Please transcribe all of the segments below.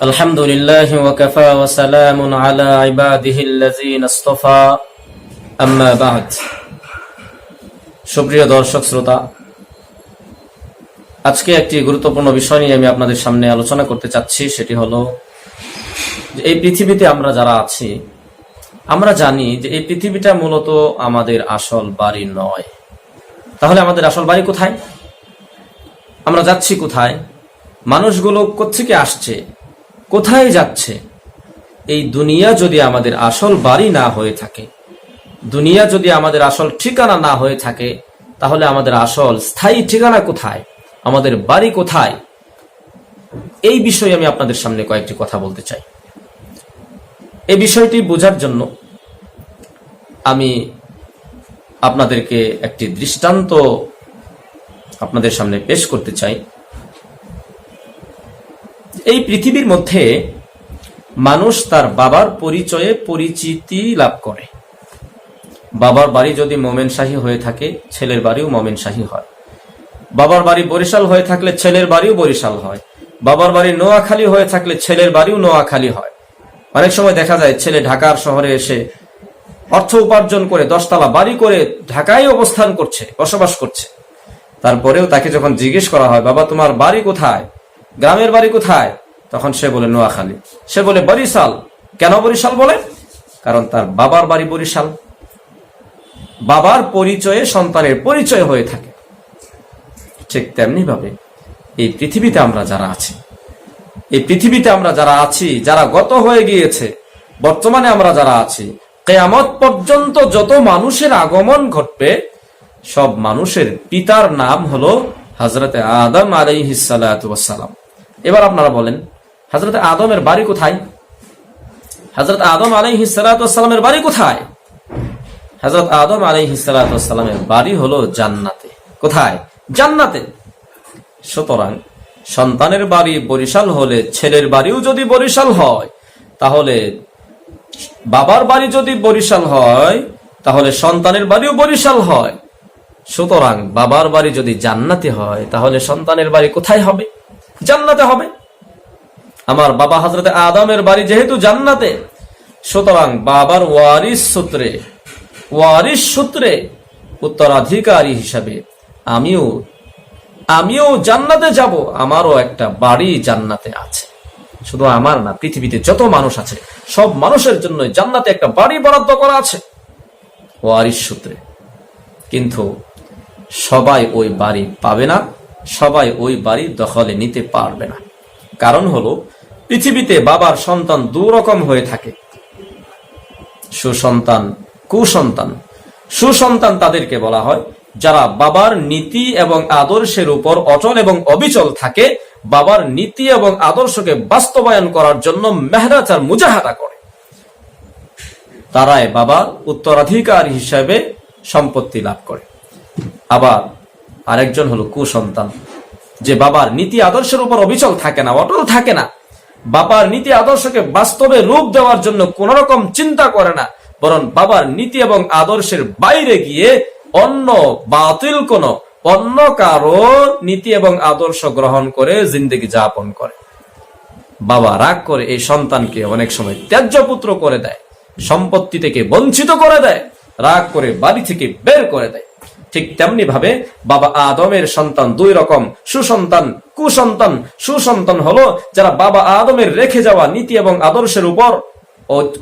আলহামদুলিল্লাহি ওয়া কাফা ওয়া সালামুন আলা ইবাদিহিল্লাযিনা ইসতাফা আম্মা বা'দ। সুপ্রিয় দর্শক শ্রোতা, আজকে একটি গুরুত্বপূর্ণ বিষয় নিয়ে আমি আপনাদের সামনে আলোচনা করতে চাচ্ছি। সেটি হলো যে এই পৃথিবীতে আমরা যারা আছি, আমরা জানি যে এই পৃথিবীটা মূলত আমাদের আসল বাড়ি নয়। তাহলে আমাদের আসল বাড়ি কোথায়? আমরা যাচ্ছি কোথায়? মানুষগুলো কোত্থেকে আসছে, কোথায় যাচ্ছে? এই দুনিয়া যদি আমাদের আসল বাড়ি না হয়ে থাকে, দুনিয়া যদি আমাদের আসল ঠিকানা না হয়ে থাকে, তাহলে আমাদের আসল স্থায়ী ঠিকানা কোথায়, আমাদের বাড়ি কোথায়? এই বিষয়ে আমি আপনাদের সামনে কয়েকটি কথা বলতে চাই। এই বিষয়টি বোঝার জন্য আমি আপনাদেরকে একটি দৃষ্টান্ত আপনাদের সামনে পেশ করতে চাই। এই পৃথিবীর মধ্যে মানুষ তার বাবার পরিচয়ে পরিচিতি লাভ করে। বাবার বাড়ি যদি মোমেন শাহী হয়ে থাকে, ছেলের বাড়িও মোমেন শাহী হয়। বাবার বাড়ি বরিশাল হয়ে থাকলে ছেলের বাড়িও বরিশাল হয়। বাবার বাড়ি নোয়াখালী হয়ে থাকলে ছেলের বাড়িও নোয়াখালী হয়। অনেক সময় দেখা যায় ছেলে ঢাকার শহরে এসে অর্থ উপার্জন করে 10 তলা বাড়ি করে ঢাকায় অবস্থান করছে, বসবাস করছে। তারপরেও তাকে যখন জিজ্ঞেস করা হয়, বাবা তোমার বাড়ি কোথায়, গ্রামের বাড়ি কোথায়, তখন সে বলে নোয়াখালী। সে বলে বরিশাল। কেন বরিশাল বলে? কারণ তার বাবার বাড়ি বরিশাল। বাবার পরিচয়ে সন্তানের পরিচয় হয়ে থাকে। ঠিক তেমনি ভাবে এই পৃথিবীতে আমরা যারা আছি, এই পৃথিবীতে আমরা যারা আছি, যারা গত হয়ে গিয়েছে, বর্তমানে আমরা যারা আছি, কিয়ামত পর্যন্ত যত মানুষের আগমন ঘটবে, সব মানুষের পিতার নাম হলো হযরতে আদম আলাইহিস সালাতু ওয়াস সালাম। এবার আপনারা বলেন, হযরতে আদমের বাড়ি কোথায়? হযরত আদম আলাইহিস সালাতু ওয়াস সালামের বাড়ি কোথায়? হযরত আদম আলাইহিস সালাতু ওয়াস সালামের বাড়ি হলো জান্নাতে। কোথায়? জান্নাতে। সুতরাং সন্তানের বাড়ি বরিশাল হলে ছেলের বাড়িও যদি বরিশাল হয়, তাহলে বাবার বাড়ি যদি বরিশাল হয়, তাহলে সন্তানের বাড়িও বরিশাল হয়। সুতরাং বাবার বাড়ি যদি জান্নাতে হয়, তাহলে সন্তানের বাড়ি কোথায় হবে? জান্নাতে হবে। আমার বাবা হযরতে আদমের বাড়ি যেহেতু জান্নাতে, সুতরাং বাবার ওয়ারিস সূত্রে উত্তরাধিকারী হিসাবে আমিও জান্নাতে যাব। আমারও একটা বাড়ি জান্নাতে আছে। শুধু আমার না, পৃথিবীতে যত মানুষ আছে সব মানুষের জন্য জান্নাতে একটা বাড়ি বরাদ্দ করা আছে ওয়ারিস সূত্রে। কিন্তু সবাই ওই বাড়ি পাবে না, সবাই ওই বাড়ি দখলে নিতে পারবে না। কারণ হলো, পৃথিবীতে বাবার সন্তান দুরকম হয়ে থাকে, সুসন্তান, কুসন্তান। সুসন্তান তাদেরকে বলা হয় যারা বাবার নীতি এবং আদর্শের উপর অচল এবং অবিচল থাকে, বাবার নীতি এবং আদর্শকে বাস্তবায়ন করার জন্য মেহনত আর মুজাহাদা করে। তারাই বাবার উত্তরাধিকার হিসেবে সম্পত্তি লাভ করে। আবার আরেকজন হলো কুসন্তান, যে বাবার নীতি আদর্শের উপর অবিচল থাকে না, অটল থাকে না, বাবার নীতি আদর্শকে বাস্তবে রূপ দেওয়ার জন্য কোন রকম চিন্তা করে না, বরং বাবার নীতি এবং আদর্শের বাইরে গিয়ে অন্য কারো নীতি এবং আদর্শ গ্রহণ করে জিন্দেগি যাপন করে। বাবা রাগ করে এই সন্তানকে অনেক সময় ত্যায্য পুত্র করে দেয়, সম্পত্তি থেকে বঞ্চিত করে দেয়, রাগ করে বাড়ি থেকে বের করে দেয়। ঠিক তেমনি ভাবে বাবা আদমের সন্তান দুই রকম, সুসন্তান, কুসন্তান। সুসন্তান হলো যারা বাবা আদমের রেখে যাওয়া নীতি এবং আদর্শের উপর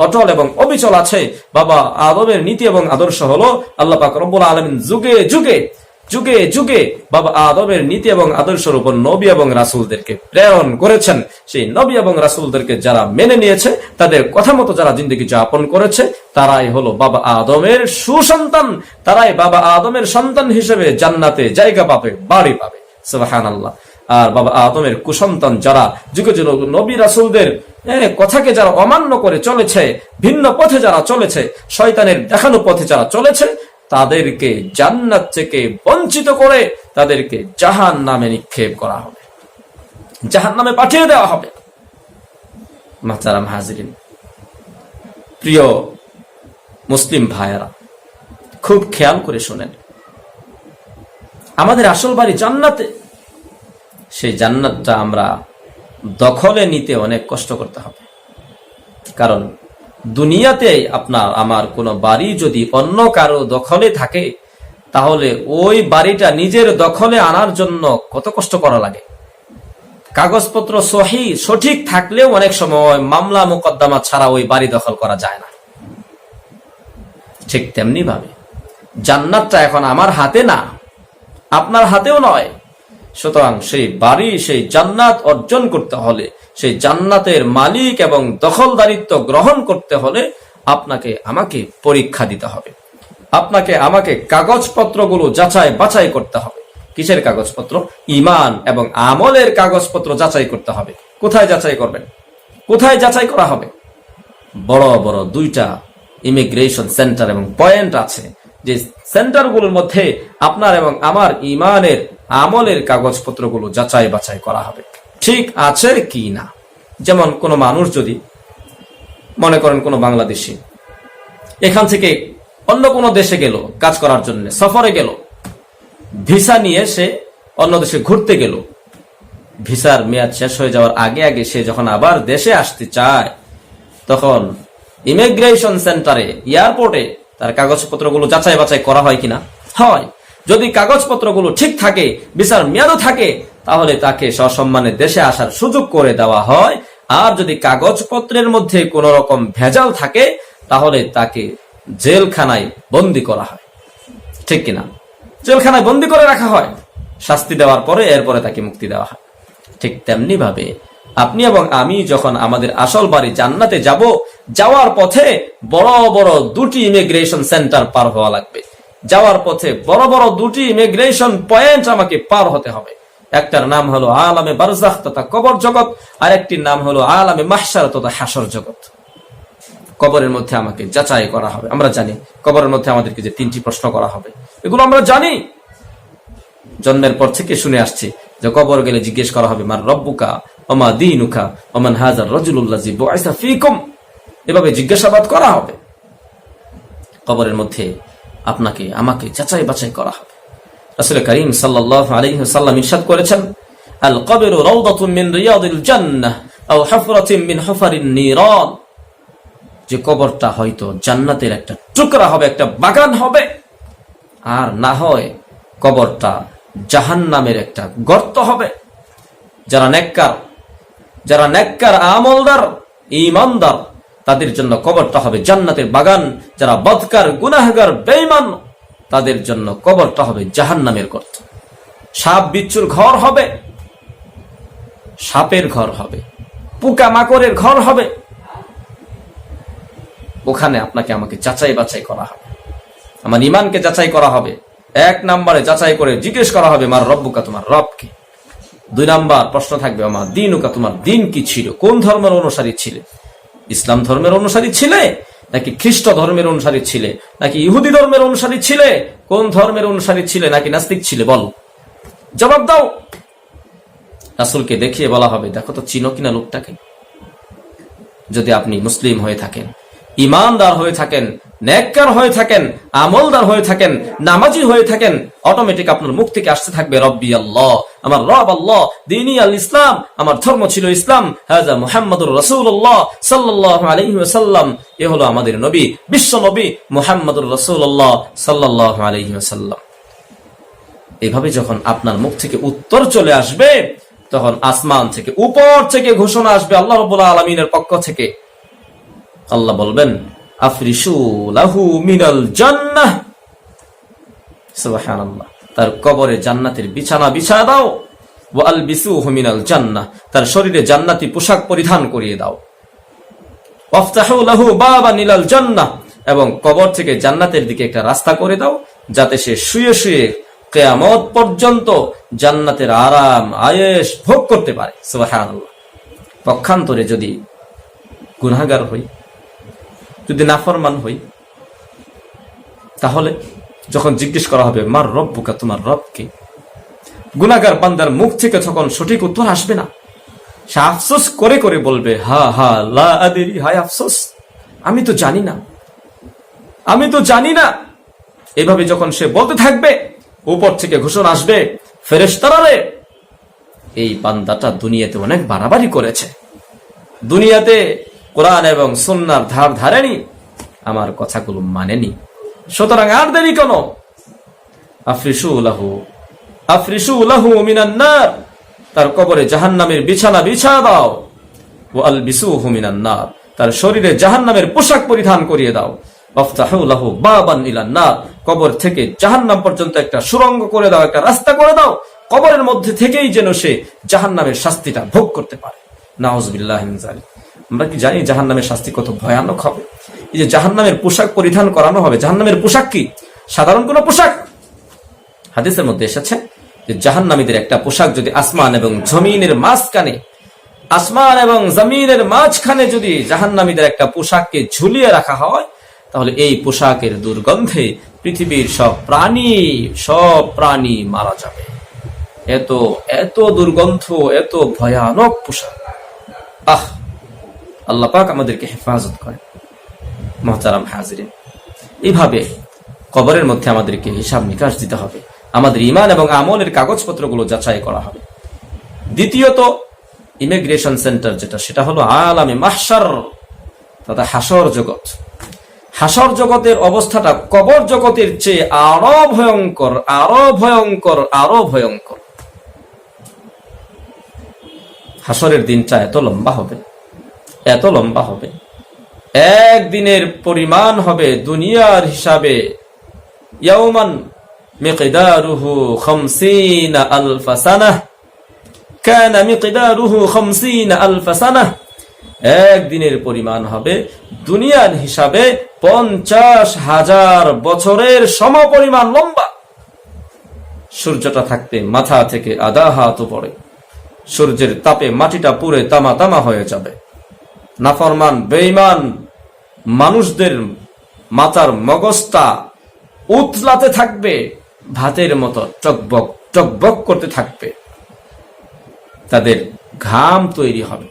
অটল এবং অবিচল আছে। বাবা আদমের নীতি এবং আদর্শ হলো, আল্লাহ পাক রব্বুল আলামিন যুগে যুগে বাবা আদমের নীতি এবং আদর্শের উপর নবী এবং রাসূলদেরকে প্রেরণ করেছেন। সেই নবী এবং রাসূলদেরকে যারা মেনে নিয়েছে, তাদের কথা মতো যারা জিন্দেগি যাপন করেছে, তারাই হলো বাবা আদমের সুসন্তান। তারাই বাবা আদমের সন্তান হিসেবে জান্নাতে জায়গা পাবে, বাড়ি পাবে। সুবহানাল্লাহ। আর বাবা আদমের কুসন্তান যারা যুগে যুগে নবী রাসূলদের কথাকে যারা অমান্য করে চলেছে, ভিন্ন পথে যারা চলেছে, শয়তানের দেখানো পথে যারা চলেছে, তাদেরকে জান্নাত থেকে বঞ্চিত করে তাদেরকে জাহান্নামে নিক্ষেপ করা হবে, জাহান্নামে পাঠিয়ে দেওয়া হবে। মাহতারাম হাজিরিন, প্রিয় মুসলিম ভাইয়েরা, খুব খেয়াল করে শোনেন। আমাদের আসল বাড়ি জান্নাতে। সেই জান্নাতটা আমরা দখলে নিতে অনেক কষ্ট করতে হবে। কারণ দুনিয়াতে আপনার আমার কোনো বাড়ি যদি অন্য কারো দখলে থাকে, তাহলে ওই বাড়িটা নিজের দখলে আনার জন্য কত কষ্ট করা লাগে। কাগজপত্র সঠিক থাকলেও অনেক সময় মামলা মোকদ্দমা ছাড়া ওই বাড়ি দখল করা যায় না। ঠিক তেমনি ভাবে জান্নাতটা এখন আমার হাতে না, আপনার হাতেও নয়। সুতরাং সেই বাড়ি, সেই জান্নাত অর্জন করতে হলে, সেই জান্নাতের মালিক এবং দখলদারিত্ব গ্রহণ করতে হলে আপনাকে আমাকে পরীক্ষা দিতে হবে। আপনাকে আমাকে কাগজপত্রগুলো যাচাই বাছাই করতে হবে। কিসের কাগজপত্র? ঈমান এবং আমলের কাগজপত্র যাচাই করতে হবে। কোথায় যাচাই করবেন? কোথায় যাচাই করা হবে? বড় বড় দুইটা ইমিগ্রেশন সেন্টার এবং পয়েন্ট আছে, যে সেন্টারগুলোর মধ্যে আপনার এবং আমার ঈমানের আমলের কাগজপত্রগুলো যাচাই বাছাই করা হবে, ঠিক আছে কি না। যেমন কোন মানুষ যদি মনে করেন কোন বাংলাদেশি এখান থেকে অন্য কোনো দেশে গেল কাজ করার জন্য, সফরে গেল, ভিসা নিয়ে সে অন্য দেশে ঘুরতে গেল। ভিসার মেয়াদ শেষ হয়ে যাওয়ার আগে আগে সে যখন আবার দেশে আসতে চায়, তখন ইমিগ্রেশন সেন্টারে, এয়ারপোর্টে তার কাগজপত্রগুলো যাচাই বাছাই করা হয় কিনা? হয়। যদি কাগজপত্রগুলো ঠিক থাকে, ভিসার মেয়াদও থাকে, তাহলে তাকে সসম্মানে দেশে আসার সুযোগ করে দেওয়া হয়। আর যদি কাগজপত্রের মধ্যে কোন রকম ভেজাল থাকে, তাহলে তাকে জেলখানায় বন্দী করা হয়, ঠিক কিনা? জেলখানায় বন্দী করে রাখা হয়, শাস্তি দেওয়ার পরে এরপরে তাকে মুক্তি দেওয়া হয়। ঠিক তেমনি ভাবে আপনি এবং আমি যখন আমাদের আসল বাড়ি জান্নাতে যাব, যাওয়ার পথে বড় বড় দুটি ইমিগ্রেশন সেন্টার পার হওয়া লাগবে। যাওয়ার পথে বড় বড় দুটি ইমিগ্রেশন পয়েন্ট আমাকে পার হতে হবে। একটার নাম হলো আলামে বারজাখ তথা কবর জগৎ, আর একটির নাম হলো আলামে মাহশার তথা হাসর জগৎ। কবরের মধ্যে আমাকে যাচাই করা হবে। আমরা জানি কবরের মধ্যে আমাদেরকে যে 3টি প্রশ্ন করা হবে, এগুলো আমরা জানি, জন্মের পর থেকে শুনে আসছি যে কবর গেলে জিজ্ঞেস করা হবে মার রব্বুকা ওমা দীনুকা ওমান হাযার রাজুলুল্লাযী বুইসা ফীকুম। এভাবে জিজ্ঞাসাবাদ করা হবে। কবরের মধ্যে আপনাকে আমাকে যাচাই বাছাই করা হবে। রাসূল করিম সাল্লাল্লাহু আলাইহি ওয়াসাল্লাম ইরশাদ করেছেন, আল কবরু রাউদাতুম মিন রিয়াদিল জান্নাহ আও হুফরাতুম মিন হুফারিন নিরান। যে কবরটা হয়তো জান্নাতের একটা টুকরা হবে, একটা বাগান হবে, আর না হয় কবরটা জাহান্নামের একটা গর্ত হবে। যারা নেককার আমলদার ঈমানদার, তাদের জন্য কবরটা হবে জান্নাতের বাগান। যারা বদকার গুনাহগার বেঈমান, তাদের জন্য কবরটা হবে জাহান্নামের গর্ত। সাপ বিচ্ছুর ঘর হবে, সাপের ঘর হবে, পোকা মাকড়ের ঘর হবে। ওখানে আপনাকে আমাকে যাচাই বাছাই করা হবে, আমার ঈমানকে যাচাই করা হবে। 1 নম্বরে যাচাই করে জিজ্ঞেস করা হবে মার রব্বুকা, তোমার রব কি। 2 নম্বর প্রশ্ন থাকবে আমার দীনুকা, তোমার দিন কি ছিল, কোন ধর্মের অনুসারী ছিলে। ইসলাম ধর্মের অনুসারী ছিলে, নাকি খ্রিস্ট ধর্মের অনুসারী ছিলে, নাকি ইহুদি ধর্মের অনুসারী ছিলে, কোন ধর্মের অনুসারী ছিলে, নাকি নাস্তিক ছিলে, বল, জবাব দাও। রাসূলকে দেখিয়ে বলা হবে, দেখো তো চিনো কিনা লোকটাকে। যদি আপনি মুসলিম হয়ে থাকেন, ইমানদার হয়ে থাকেন, নেককার হয়ে থাকেন, আমলদার হয়ে থাকেন, নামাজি হয়ে থাকেন, অটোমেটিক আপনার মুখ থেকে আসতে থাকবে রব্বি আল্লাহ, আমার রব আল্লাহ, দীনি আল ইসলাম, আমার ধর্ম ছিল ইসলাম, হাযা মুহাম্মাদুর রাসূলুল্লাহ সাল্লাল্লাহু আলাইহি ওয়াসাল্লাম। এ হলো আমাদের নবী, বিশ্ব নবী মুহাম্মাদুর রাসূলুল্লাহ সাল্লাল্লাহু আলাইহি ওয়াসাল্লাম। এইভাবে যখন আপনার মুখ থেকে উত্তর চলে আসবে, তখন আসমান থেকে, উপর থেকে ঘোষণা আসবে আল্লাহ রাব্বুল আলামিনের পক্ষ থেকে। আল্লাহ বলবেন, আফরিশু লাহু মিনাল জান্নাহ, সুবহানাল্লাহ, তার কবরে জান্নাতের বিছানা বিছায়া দাও। ওয়া আলবিসুহু মিনাল জান্নাহ, তার শরীরে জান্নাতি পোশাক পরিধান করিয়ে দাও। ওয়াফতাহু লাহু বাবান ইলাল জান্নাহ, এবং কবর থেকে জান্নাতের দিকে একটা রাস্তা করে দাও, যাতে সে শুয়ে শুয়ে কিয়ামত পর্যন্ত জান্নাতের আরাম আয়েশ ভোগ করতে পারে। সুবহানাল্লাহ। পক্ষান্তরে যদি গুনাহগার হই, যদি নাফরমান হই, তাহলে যখন জিজ্ঞেস করা হবে মার রব্বুকা, তোমার রব কে, গুনাহগার বান্দার মুখ থেকে তখন সঠিক উত্তর আসবে না। সে আফসোস করে করে বলবে, হা হা লা আদরি, হায় আফসোস, আমি তো জানি না, আমি তো জানি না। এভাবে যখন সে বলতে থাকবে, উপর থেকে ঘোষণা আসবে, ফেরেশতারা রে, এই বান্দাটা দুনিয়াতে অনেক বাড়াবাড়ি করেছে, দুনিয়াতে কোরআন এবং সুন্নাহর ধার ধারেনি, আমার কথাগুলো মানেনি। সুতরাং আর দেরি কেন? আফরিশু লাহু মিনান নার, তার কবরে জাহান্নামের বিছানা বিছিয়ে দাও। ওয়া আলবিসুহু মিনান নার, তার শরীরে জাহান্নামের পোশাক পরিধান করিয়ে দাও। ওয়াফতাহু লাহু বাবান ইলান নার, কবর থেকে জাহান্নাম পর্যন্ত একটা সুড়ঙ্গ করে দাও, একটা রাস্তা করে দাও, কবরের মধ্যে থেকেই যেন সে জাহান্নামের শাস্তিটা ভোগ করতে পারে। নাউযুবিল্লাহি মিন যালিক। আমরা কি জানি জাহান্নামের শাস্তি কত ভয়ানক হবে? এই যে জাহান্নামের পোশাক পরিধান করানো হবে, জাহান্নামের পোশাক কি সাধারণ কোন পোশাক? হাদিসের মধ্যে এসেছে যে জাহান্নামীদের একটা পোশাক যদি আসমান এবং জমিনের মাঝখানে, আসমান এবং জমিনের মাঝখানে যদি জাহান্নামীদের একটা পোশাককে ঝুলিয়ে রাখা হয়, তাহলে এই পোশাকের দুর্গন্ধে পৃথিবীর সব প্রাণী মারা যাবে। এত এত দুর্গন্ধ, এত ভয়ানক পোশাক। আল্লাহ পাক আমাদেরকে হেফাজত করে। মুহতারাম হাজিরিন, এইভাবে কবরের মধ্যে আমাদেরকে হিসাব নিকাশ দিতে হবে, আমাদের ঈমান এবং আমলের কাগজপত্রগুলো যাচাই করা হবে। দ্বিতীয়ত ইমিগ্রেশন সেন্টার যেটা, সেটা হলো আলামে মাহশার তথা হাসর জগৎ। হাসর জগতের অবস্থাটা কবর জগতের চেয়ে আরো ভয়ঙ্কর, আরো ভয়ঙ্কর, আরো ভয়ঙ্কর। হাসরের দিনটা এত লম্বা হবে, এত লম্বা হবে, একদিনের পরিমাণ হবে দুনিয়ার হিসাবে ইয়াওমান মিকদারুহু 50 আলফ সানাহ, কানা মিকদারুহু 50 আলফ সানাহ। একদিনের পরিমাণ হবে দুনিয়ার হিসাবে 50,000 বছরের সমপরিমাণ লম্বা। সূর্যটা থাকতে মাথা থেকে আধা হাত উপরে, সূর্যের তাপে মাটিটা পুরে তামা তামা হয়ে যাবে। নাফরমান বেঈমান মানুষদের মাথার মগজটা উতলাতে থাকবে, ভাতের মতো টকবক টকবক করতে থাকবে। তাদের ঘাম তৈরি হবে,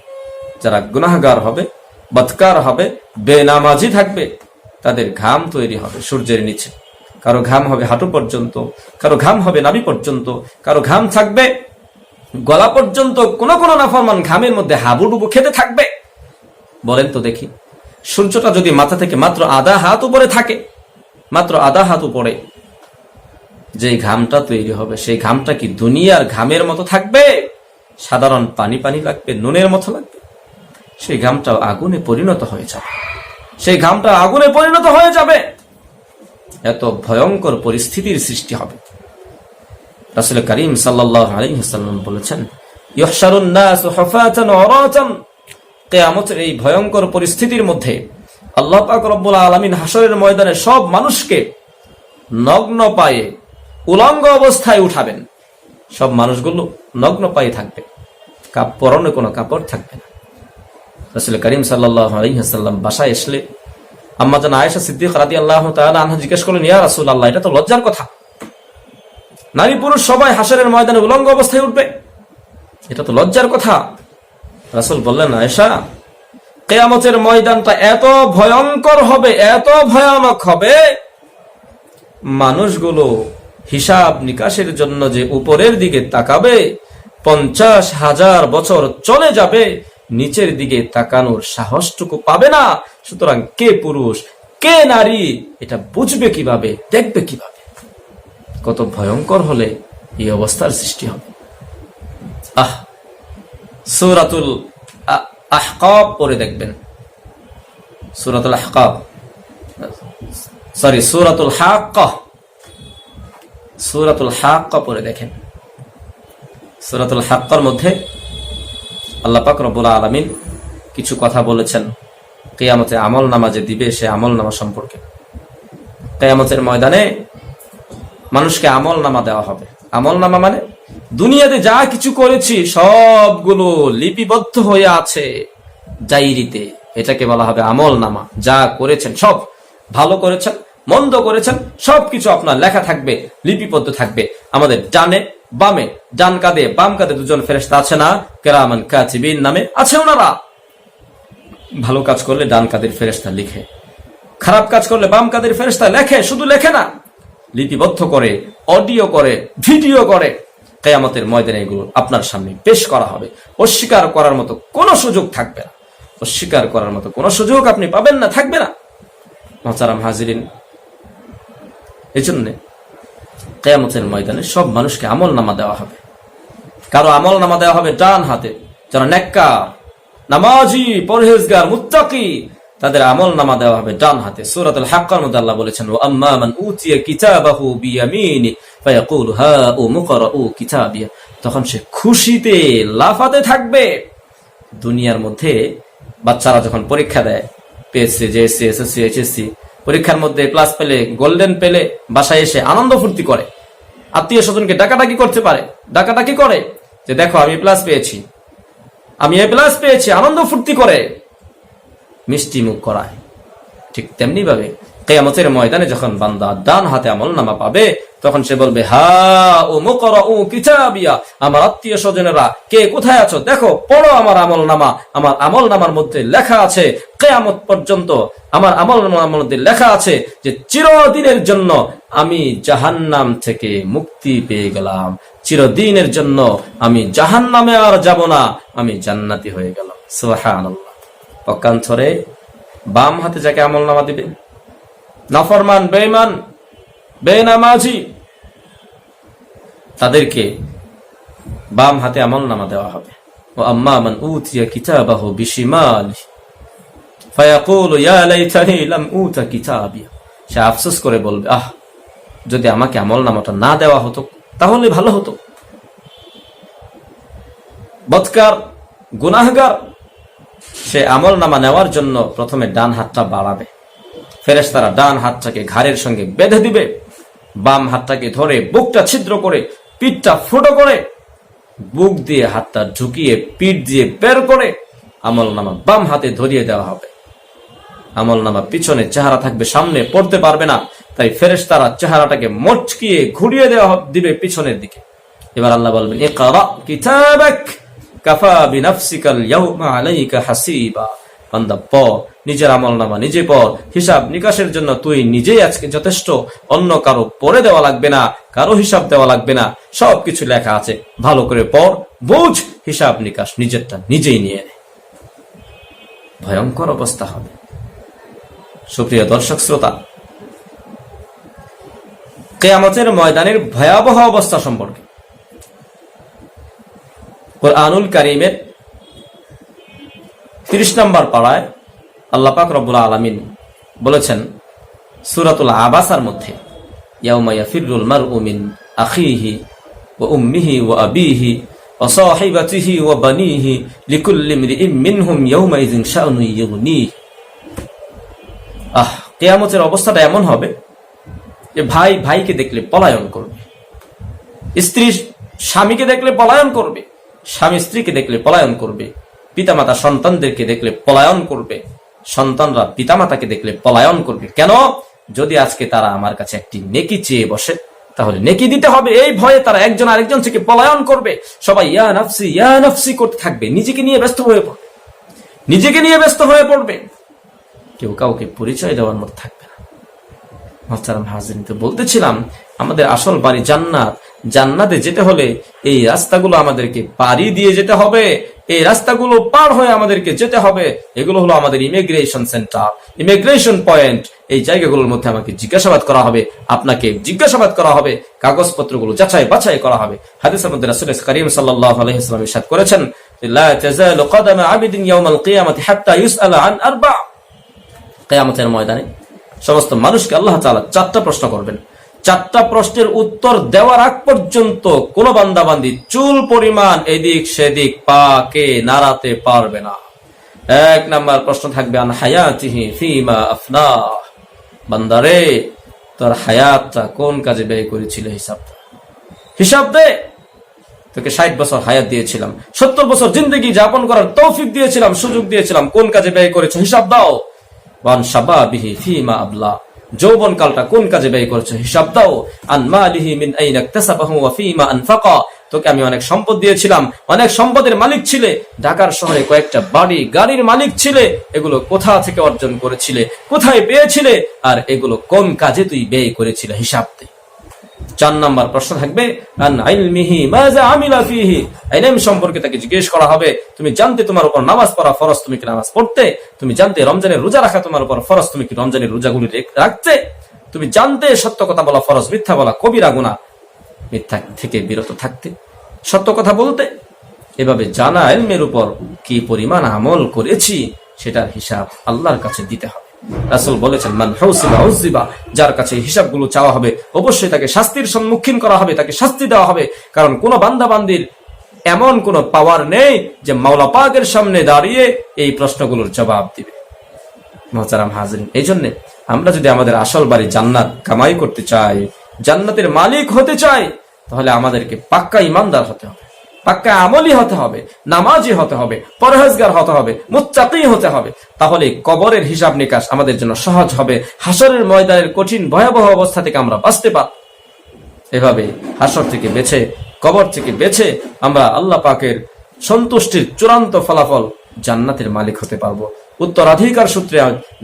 যারা গুনাহগার হবে, বদকার হবে, বেনামাজি থাকবে, তাদের ঘাম তৈরি হবে সূর্যের নিচে। কারো ঘাম হবে হাঁটু পর্যন্ত, কারো ঘাম হবে নাভি পর্যন্ত, কারো ঘাম থাকবে গলা পর্যন্ত। কোন কোন নাফরমান ঘামের মধ্যে হাবুডুবু খেতে থাকবে। বলেন তো দেখি, সূর্যটা যদি মাথা থেকে মাত্র আধা হাত উপরে থাকে, মাত্র আধা হাত উপরে, যে ঘামটা তৈরি হবে সেই ঘামটা কি দুনিয়ার ঘামের মতো থাকবে? সাধারণ পানি পানি লাগবে, নুনের মতো লাগবে? সেই ঘামটা আগুনে পরিণত হয়ে যাবে, সেই ঘামটা আগুনে পরিণত হয়ে যাবে। এত ভয়ঙ্কর পরিস্থিতির সৃষ্টি হবে। রাসূল করিম সাল্লাল্লাহু আলাইহি ওয়াসাল্লাম বলেছেন, ইহশারুন নাস হুফাতান উরাতান, কিয়ামতের এই ভয়ঙ্কর পরিস্থিতির মধ্যে আল্লাহ পাক রব্বুল আলামিন হাসরের ময়দানে সব মানুষকে নগ্ন পায়ে, উলঙ্গ অবস্থায় উঠাবেন। সব মানুষগুলো নগ্ন পায়ে থাকবে, পরনে কোনো কাপড় থাকবে না। রাসূল করিম সাল্লাল্লাহু আলাইহি ওয়াসাল্লাম বাসায় আসলে আম্মা জান আয়েশা সিদ্দিকা রাদিয়াল্লাহু তাআলা আনহা জিজ্ঞেস করলেন, ইয়া রাসূলুল্লাহ, এটা তো লজ্জার কথা, নারী পুরুষ সবাই হাসরের ময়দানে উলঙ্গ অবস্থায় উঠবে, এটা তো লজ্জার কথা। রাসূল বললেন, আয়েশা, কিয়ামতের ময়দানটা এত ভয়ঙ্কর হবে, এত ভয়ানক হবে, মানুষগুলো হিসাব নিকাশের জন্য যে উপরের দিকে তাকাবে, 50,000 বছর চলে যাবে, নিচের দিকে তাকানোর সাহসটুকু পাবে না। সুতরাং কে পুরুষ কে নারী এটা বুঝবে কিভাবে, দেখবে কিভাবে? কত ভয়ঙ্কর হলে এই অবস্থার সৃষ্টি হবে। সূরাতুল আহকাব পড়ে দেখবেন, সূরাতুল আহকাব, সূরাতুল হাক্কাহ, সূরাতুল হাক্কা পড়ে দেখেন। সূরাতুল হাক্কার মধ্যে আল্লাহ পাক রব্বুল আলামিন কিছু কথা বলেছেন কিয়ামতে আমল নামা যে দিবে সে আমল নামা সম্পর্কে। কিয়ামতের ময়দানে মানুষকে আমল নামা দেওয়া হবে। আমল নামা মানে দুনিয়াতে যা কিছু করেছি সবগুলো লিপিবদ্ধ হয়ে আছে ডায়েরিতে, এটাকে বলা হবে আমল নামা। যা করেছেন সব, ভালো করেছেন মন্দ করেছেন সবকিছু আপনার লেখা থাকবে, লিপিবদ্ধ থাকবে। আমাদের ডানে বামে, ডান কাঁধে বাম কাঁধে দুজন ফেরেশতা আছে না, কিরামান কাতিবিন নামে আছে ওনারা। ভালো কাজ করলে ডান কাঁধের ফেরেশতা লিখে, খারাপ কাজ করলে বাম কাঁধের ফেরেশতা লেখে। শুধু লেখে না, লিপিবদ্ধ করে, অডিও করে, ভিডিও করে। কিয়ামতের ময়দানে এগুলো আপনার সামনে পেশ করা হবে। অস্বীকার করার মতো কোনো সুযোগ থাকবে না, অস্বীকার করার মতো কোনো সুযোগ আপনি পাবেন না, থাকবে না। মুহতারাম হাজিরিন, এই জন্যে কিয়ামতের ময়দানে সব মানুষকে আমল নামা দেওয়া হবে। কারো আমল নামা দেওয়া হবে ডান হাতে, যারা নেককার, নামাজি, পরহেজগার, মুত্তাকি, তাদের আমল নামা দেওয়া হবে ডান হাতে। সূরাতুল হাক্কার মধ্যে আল্লাহ বলেছেন, ওয়া আম্মা মান উতিয়া কিতাবাহু বিয়ামিনি ফায়াকুলু হাউমু করাউ কিতাবিয়া। তখন সে খুশিতে লাফাতে থাকবে। দুনিয়ার মধ্যে বাচ্চারা যখন পরীক্ষা দেয়, পিএসসি, জেএসসি, এসএসসি, এইচএসসি পরীক্ষার মধ্যে প্লাস পেলে, গোল্ডেন পেলে বাসায় এসে আনন্দ ফুর্তি করে, আত্মীয় স্বজনকে ডাকাডাকি করতে পারে, ডাকাডাকি করে যে দেখো আমি প্লাস পেয়েছি, আমি এ প্লাস পেয়েছি, আনন্দ ফুর্তি করে, মিষ্টি মুখ করায়। ঠিক তেমনি ভাবে কিয়ামতের ময়দানে যখন বান্দা ডান হাতে আমলনামা পাবে, তখন সে বলবে, হাউমু করাউ কিতাবিয়া, আমার আত্মীয় স্বজনেরা কে কোথায় আছো, দেখো পড়ো আমার আমলনামা। আমার আমলনামার মধ্যে লেখা আছে, কিয়ামত পর্যন্ত আমার আমলনামার মধ্যে লেখা আছে যে চিরদিনের জন্য আমি জাহান্নাম থেকে মুক্তি পেয়ে গেলাম, চিরদিনের জন্য আমি জাহান্নামে আর যাব না, আমি জান্নাতি হয়ে গেলাম। সুবহানাল্লাহ। পক্ষান্তরে বাম হাতে যাকে আমলনামা দিবে, নাফরমান, বেঈমান, বেনামাজি, তাদেরকে বাম হাতে আমলনামা দেওয়া হবে। ওয়া আম্মা মান উতিয়া কিতাবাহু বিশিমালিহি ফায়াকুলু ইয়া লাইতানি লাম উতা কিতাবিয়া। সে আফসোস করে বলবে, যদি আমাকে আমলনামাটা না দেওয়া হতো তাহলে ভালো হতো। বদকার, গুনাহগার, সে আমলনামা নেওয়ার জন্য প্রথমে ডান হাতটা বাড়াবে। ফেরেশতারা ডান হাতটাকে ঘাড়ের সঙ্গে বেঁধে দিবে, বাম হাতটাকে ধরে বুকটা ছিদ্র করে, পিঠটা ফুটো করে, বুক দিয়ে হাতটা ঢুকিয়ে পিঠ দিয়ে বের করে আমলনামা বাম হাতে ধরিয়ে দেওয়া হবে। আমলনামা পিছনে, চেহারা থাকবে সামনে, পড়তে পারবে না, তাই ফেরেশতারা চেহারাটাকে মটকিয়ে ঘুরিয়ে দেওয়া দিবে পিছনের দিকে। এবার আল্লাহ বলবেন, ইকরা কিতাবাক কাফা বিনাফসিকাল ইয়াউমা আলাইকা হাসিবা। বান্দা পড়, নিজের আমলনামা নিজে পড়, হিসাব নিকাশের জন্য তুই নিজেই আজকে যথেষ্ট, অন্য কারো পড়ে দেওয়া লাগবে না, কারো হিসাব দেওয়া লাগবে না, সবকিছু লেখা আছে, ভালো করে পড়, বুঝ, হিসাব নিকাশ নিজেরটা নিজেই নিয়ে নে। ভয়ঙ্কর অবস্থা হবে। সুপ্রিয় দর্শক শ্রোতা, কিয়ামতের ময়দানের ভয়াবহ অবস্থা সম্পর্কে কুরআনুল কারীমের 30 নম্বর পারায় আল্লাহ পাক রব্বুল আলামিন বলেছেন সূরাতুল আবাসার মধ্যে, ইয়াউমা ইয়াফিরুল মারউ মিন আখিহি ওয়া উম্মিহি ওয়া আবিহি ওয়া সাহিবাতিহি ওয়া বানিহি লিকুল্লি ইমরিইম মিনহুম ইয়াউমা ইযিন শাআনুন ইউগনিহি। কিয়ামতের অবস্থাটা এমন হবে যে ভাই ভাইকে দেখলে পলায়ন করবে, স্ত্রী স্বামীকে দেখলে পলায়ন করবে, স্বামী স্ত্রীকে দেখলে পলায়ন করবে, পিতামাতা সন্তানদেরকে দেখলে পলায়ন করবে, সন্তানরা পিতামাতাকে দেখলে পলায়ন করবে। কেন? যদি আজকে তারা আমার কাছে একটি নেকি চেয়ে বসে, তাহলে নেকি দিতে হবে। এই ভয়ে তারা একজন আরেকজন থেকে পলায়ন করবে, সবাই ইয়া নাফসি করতে থাকবে, নিজেকে নিয়ে ব্যস্ত হয়ে পড়বে, নিজেকে নিয়ে ব্যস্ত হয়ে পড়বে, কেউ কাউকে পরিচয় দেওয়ার মতো থাকবে না। মুহতারাম হাজিরিন, তো বলতেছিলাম আমাদের আসল বাড়ি জান্নাত। জান্নাতে যেতে হলে এই রাস্তাগুলো আমাদেরকে পাড়ি দিয়ে যেতে হবে, এই রাস্তাগুলো পার হয়ে আমাদেরকে যেতে হবে। এগুলো হলো আমাদের ইমিগ্রেশন সেন্টার, ইমিগ্রেশন পয়েন্ট। এই জায়গাগুলোর মধ্যে আমাকে জিজ্ঞাসাবাদ করা হবে, আপনাকে জিজ্ঞাসাবাদ করা হবে, কাগজপত্রগুলো যাচাই বাছাই করা হবে। হাদিসের মধ্যে রাসূল কারীম সাল্লাল্লাহু আলাইহি ওয়াসাল্লাম ইরশাদ করেছেন, লা তাযালু কদামা আবদিন ইয়াওমাল কিয়ামাতি হাত্তা ইউসআলা আন আরবা। কিয়ামতের ময়দানে সমস্ত মানুষকে আল্লাহ তাআলা 4টা প্রশ্ন করবেন। 4টা প্রশ্নের উত্তর দেওয়ার আগ পর্যন্ত কোন বান্দাবান্দি চুল পরিমাণ এদিক সেদিক পাকে নাড়াতে পারবে না। 1 নাম্বার প্রশ্ন থাকবে, আন হায়াতিহি ফিমা আফনা। বান্দারে, তোর হায়াতটা কোন কাজে ব্যয় করেছিল, হিসাব দে। তোকে 60 বছর হায়াত দিয়েছিলাম, 70 বছর জিন্দেগি যাপন করার তৌফিক দিয়েছিলাম, সুযোগ দিয়েছিলাম, কোন কাজে ব্যয় করেছো, হিসাব দাও। ওয়ান শাবাবিহি ফিমা আবলা। যৌবন কালটা কোন কাজে ব্যয় করেছো, হিসাব দাও। আন মালিহি মিন আইনা ইকতাসাবাহু ওয়া ফিমা আনফাকা। তোকে আমি অনেক সম্পদ দিয়েছিলাম, অনেক সম্পদের মালিক ছিলে, ঢাকার শহরে কয়েকটা বাড়ি গাড়ির মালিক ছিলে, এগুলো কোথা থেকে অর্জন করেছিলে, কোথায় পেয়েছিলে, আর এগুলো কোন কাজে তুই ব্যয় করেছিলে, হিসাব দে। 4 নাম্বার প্রশ্ন থাকবে আন ইলমিহি মাযা আমিলা ফিহি, ইলম সম্পর্কে তাকে জিজ্ঞেস করা হবে, তুমি জানতে তোমার উপর নামাজ পড়া ফরজ, তুমি কি নামাজ পড়তে? তুমি জানতে রমজানের রোজা রাখা তোমার উপর ফরজ, তুমি কি রমজানের রোজাগুলি রাখতে? তুমি জানতে সত্য কথা বলা ফরজ, মিথ্যা বলা কবিরা গুনাহ, মিথ্যা থেকে বিরত থাকতে, সত্য কথা বলতে। এভাবে জানা ইলমের উপর কি পরিমাণ আমল করেছি সেটার হিসাব আল্লাহর কাছে দিতে হবে। রাসূল বলেছেন, মান হুসিবা উযিবা, যার কাছে হিসাবগুলো চাওয়া হবে অবশ্যই তাকে শাস্তির সম্মুখীন করা হবে, তাকে শাস্তি দেওয়া হবে। কারণ কোন বান্দা বান্দির এমন কোন পাওয়ার নেই যে মাওলা পাকের সামনে দাঁড়িয়ে এই প্রশ্নগুলোর জবাব দিবে। মুহতারাম হাজিরিন, এই জন্য আমরা যদি আমাদের আসল বাড়ি জান্নাত কামাই করতে চাই, জান্নাতের মালিক হতে চাই, তাহলে আমাদেরকে পাক্কা ইমানদার হতে হবে, পাক্কা আমলি হতে হবে, নামাজি হতে হবে, পরহেজগার হতে হবে, মুত্তাকি হতে হবে। তাহলে কবরের হিসাব নিকাশ আমাদের জন্য সহজ হবে, হাসরের ময়দানের কঠিন ভয়াবহ অবস্থা থেকে আমরা বাঁচতে পারব। এভাবে হাসর থেকে বেছে, কবর থেকে বেছে আমরা আল্লাহ পাকের সন্তুষ্টির চূড়ান্ত ফলাফল জান্নাতের মালিক হতে পারবো। উত্তরাধিকার সূত্রে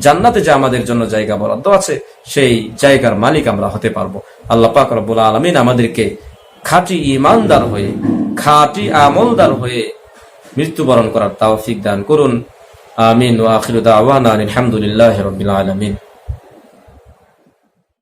জান্নাতে যে আমাদের জন্য জায়গা বরাদ্দ আছে, সেই জায়গার মালিক আমরা হতে পারবো। আল্লাহ পাক রব্বুল আলামিন আমাদেরকে খাঁটি ঈমানদার হয়ে, খাঁটি আমলদার হয়ে মৃত্যুবরণ করার তৌফিক দান করুন। আমিন ওয়া আখিরু দাওয়ানা আলহামদুলিল্লাহি রাব্বিল আলামিন।